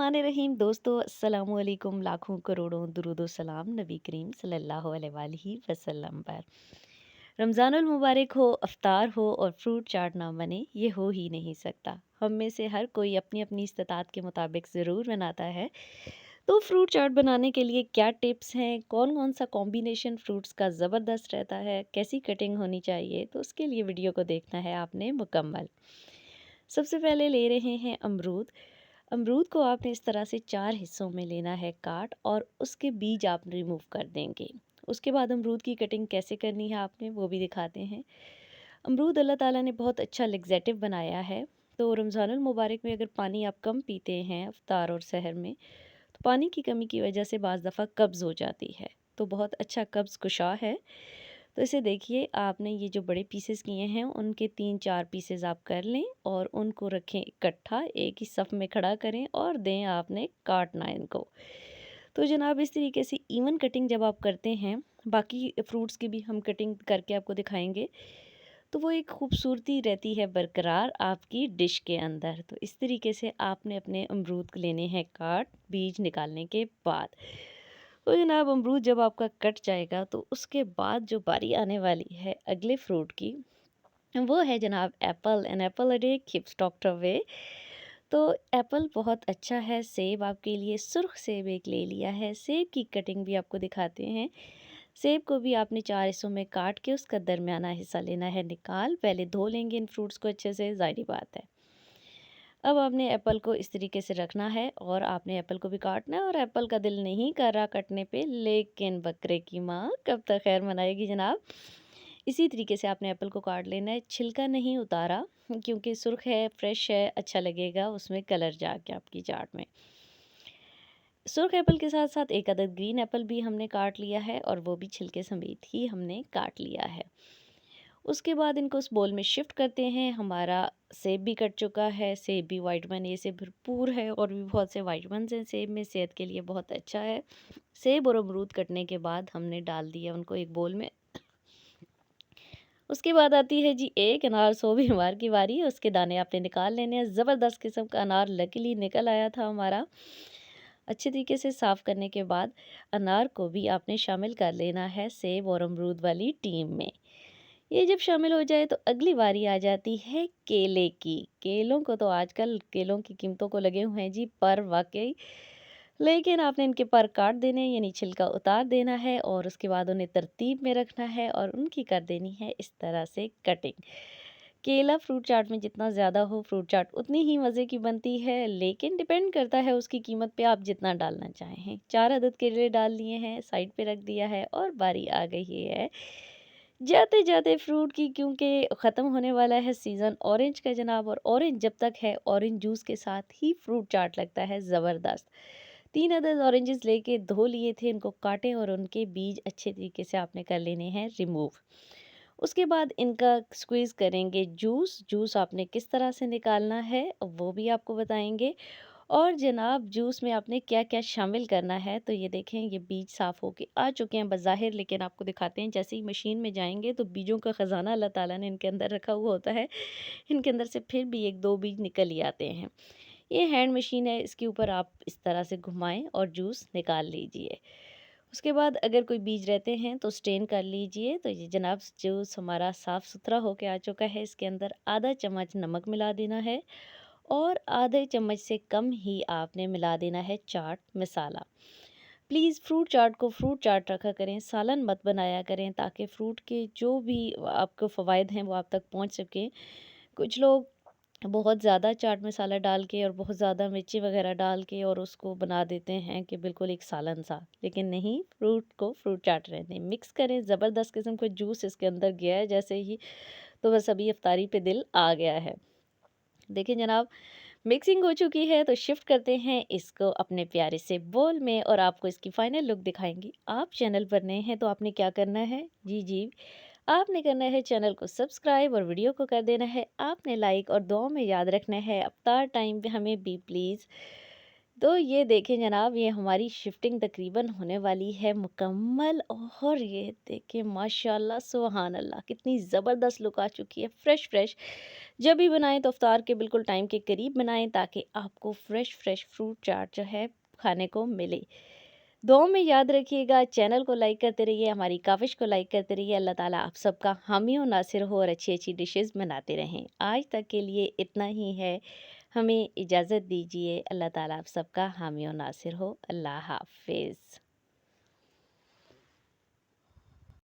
बिस्मिल्लाहिर्रहमानिर्रहीम। दोस्तों अस्सलामु अलैकुम, लाखों करोड़ों दुरूदो सलाम नबी करीम सल्लल्लाहु अलैहि वसल्लम पर। रमज़ानुल मुबारक हो, अफ्तार हो और फ्रूट चाट ना बने, ये हो ही नहीं सकता। हम में से हर कोई अपनी अपनी इस्तात के मुताबिक ज़रूर बनाता है। तो फ्रूट चाट बनाने के लिए क्या टिप्स हैं, कौन कौन सा कॉम्बिनेशन फ्रूट्स का ज़बरदस्त रहता है, कैसी कटिंग होनी चाहिए, तो उसके लिए वीडियो को देखना है आपने मुकम्मल। सबसे पहले ले रहे हैं अमरूद। अमरूद को आपने इस तरह से 4 हिस्सों में लेना है काट, और उसके बीज आप रिमूव कर देंगे। उसके बाद अमरूद की कटिंग कैसे करनी है आपने वो भी दिखाते हैं। अमरूद अल्लाह ताला ने बहुत अच्छा लेग्जेटिव बनाया है। तो रमज़ानुल मुबारक में अगर पानी आप कम पीते हैं इफ्तार और सहर में, तो पानी की कमी की वजह से बाज़ दफ़ा कब्ज़ हो जाती है। तो बहुत अच्छा कब्ज़ कुशा है। तो इसे देखिए, आपने ये जो बड़े पीसेस किए हैं उनके 3-4 पीसेस आप कर लें और उनको रखें इकट्ठा, एक ही सफ़ में खड़ा करें और दें आपने काटना इनको। तो जनाब इस तरीके से इवन कटिंग जब आप करते हैं, बाकी फ्रूट्स की भी हम कटिंग करके आपको दिखाएंगे, तो वो एक खूबसूरती रहती है बरकरार आपकी डिश के अंदर। तो इस तरीके से आपने अपने अमरूद लेने हैं काट, बीज निकालने के बाद। तो जनाब अमरूद जब आपका कट जाएगा, तो उसके बाद जो बारी आने वाली है अगले फ्रूट की, वो है जनाब apple. An apple a day keeps doctor away. तो एप्पल बहुत अच्छा है। सेब आपके लिए, सुर्ख सेब एक ले लिया है। सेब की कटिंग भी आपको दिखाते हैं। सेब को भी आपने 4 हिस्सों में काट के उसका दरमियाना हिस्सा लेना है निकाल। पहले धो लेंगे इन फ्रूट्स को अच्छे से, ज़ाहिर बात है। अब आपने एप्पल को इस तरीके से रखना है और आपने एप्पल को भी काटना है, और एप्पल का दिल नहीं कर रहा कटने पे, लेकिन बकरे की माँ कब तक खैर मनाएगी जनाब। इसी तरीके से आपने एप्पल को काट लेना है, छिलका नहीं उतारा, क्योंकि सुर्ख है, फ्रेश है, अच्छा लगेगा उसमें कलर जाके आपकी चाट में। सुर्ख एप्पल के साथ साथ एक अदद ग्रीन एप्पल भी हमने काट लिया है, और वो भी छिलके समेत ही हमने काट लिया है। उसके बाद इनको उस बोल में शिफ्ट करते हैं। हमारा सेब भी कट चुका है। सेब भी विटामिन ए से भरपूर है, और भी बहुत से विटामिन्स हैं सेब में, सेहत के लिए बहुत अच्छा है। सेब और अमरूद कटने के बाद हमने डाल दिया उनको एक बोल में। उसके बाद आती है जी एक अनार। सो बीमार की बारी है, उसके दाने आपने निकाल लेने हैं। ज़बरदस्त किस्म का अनार लकीली निकल आया था हमारा। अच्छे तरीके से साफ़ करने के बाद अनार को भी आपने शामिल कर लेना है सेब और अमरूद वाली टीम में। ये जब शामिल हो जाए, तो अगली बारी आ जाती है केले की। केलों को तो आजकल केलों की कीमतों को लगे हुए हैं जी पर, वाकई। लेकिन आपने इनके पर काट देने, यानी छिलका उतार देना है, और उसके बाद उन्हें तरतीब में रखना है और उनकी कर देनी है इस तरह से कटिंग। केला फ्रूट चाट में जितना ज़्यादा हो, फ्रूट चाट उतनी ही मज़े की बनती है, लेकिन डिपेंड करता है उसकी कीमत पे, आप जितना डालना चाहें। 4 अदद केले डाल लिए हैं, साइड पे रख दिया है, और बारी आ गई है जाते जाते फ्रूट की, क्योंकि ख़त्म होने वाला है सीज़न ऑरेंज का जनाब। और ऑरेंज जब तक है, ऑरेंज जूस के साथ ही फ्रूट चाट लगता है ज़बरदस्त। 3 अदद ऑरेंजेस लेके धो लिए थे, इनको काटें और उनके बीज अच्छे तरीके से आपने कर लेने हैं रिमूव। उसके बाद इनका स्क्वीज़ करेंगे जूस। जूस आपने किस तरह से निकालना है वो भी आपको बताएंगे। और जनाब जूस में आपने क्या-क्या शामिल करना है, तो ये देखें, ये बीज साफ़ होके आ चुके हैं बज़ाहिर, लेकिन आपको दिखाते हैं। जैसे ही मशीन में जाएँगे, तो बीजों का ख़ज़ाना अल्लाह ताला ने इनके अंदर रखा हुआ होता है। इनके अंदर से फिर भी 1-2 बीज निकल ही आते हैं। ये हैंड मशीन है, इसके ऊपर आप इस तरह से घुमाएँ और जूस निकाल लीजिए। उसके बाद अगर कोई बीज रहते हैं तो स्ट्रेन कर लीजिए। तो ये जनाब जूस हमारा साफ़-सुथरा होके आ चुका है। इसके अंदर आधा चम्मच नमक मिला देना है, और आधे चम्मच से कम ही आपने मिला देना है चाट मसाला। प्लीज़ फ्रूट चाट को फ्रूट चाट रखा करें, सालन मत बनाया करें, ताकि फ्रूट के जो भी आपको फ़वाइद हैं वो आप तक पहुंच सकें। कुछ लोग बहुत ज़्यादा चाट मसाला डाल के और बहुत ज़्यादा मिर्ची वगैरह डाल के और उसको बना देते हैं कि बिल्कुल एक सालन सा, लेकिन नहीं, फ्रूट को फ्रूट चाट रहने मिक्स करें। ज़बरदस्त किस्म का जूस इसके अंदर गया है जैसे ही, तो बस अभी इफ्तारी पे दिल आ गया है। देखिए जनाब, मिक्सिंग हो चुकी है, तो शिफ्ट करते हैं इसको अपने प्यारे से बोल में, और आपको इसकी फाइनल लुक दिखाएंगे। आप चैनल पर नए हैं तो आपने क्या करना है, जी जी, आपने करना है चैनल को सब्सक्राइब और वीडियो को कर देना है आपने लाइक, और दुआ में याद रखना है अफ्तार टाइम पे हमें भी प्लीज़ तो ये देखें जनाब, ये हमारी शिफ्टिंग तकरीबन होने वाली है मुकम्मल, और ये देखें माशाल्लाह सुबहान अल्लाह कितनी ज़बरदस्त लुक आ चुकी है, फ्रेश फ्रेश। जब भी बनाएं तो इफ्तार के बिल्कुल टाइम के करीब बनाएं, ताकि आपको फ्रेश फ्रेश फ्रूट चाट जो है खाने को मिले। दुआओं में याद रखिएगा, चैनल को लाइक करते रहिए, हमारी काविश को लाइक करते रहिए। अल्लाह ताला आप सबका हामी और नासिर हो और अच्छी अच्छी डिशेस बनाते रहें। आज तक के लिए इतना ही है, हमें इजाज़त दीजिए। अल्लाह ताला आप सबका हामी और नासिर हो। अल्लाह हाफ़िज़।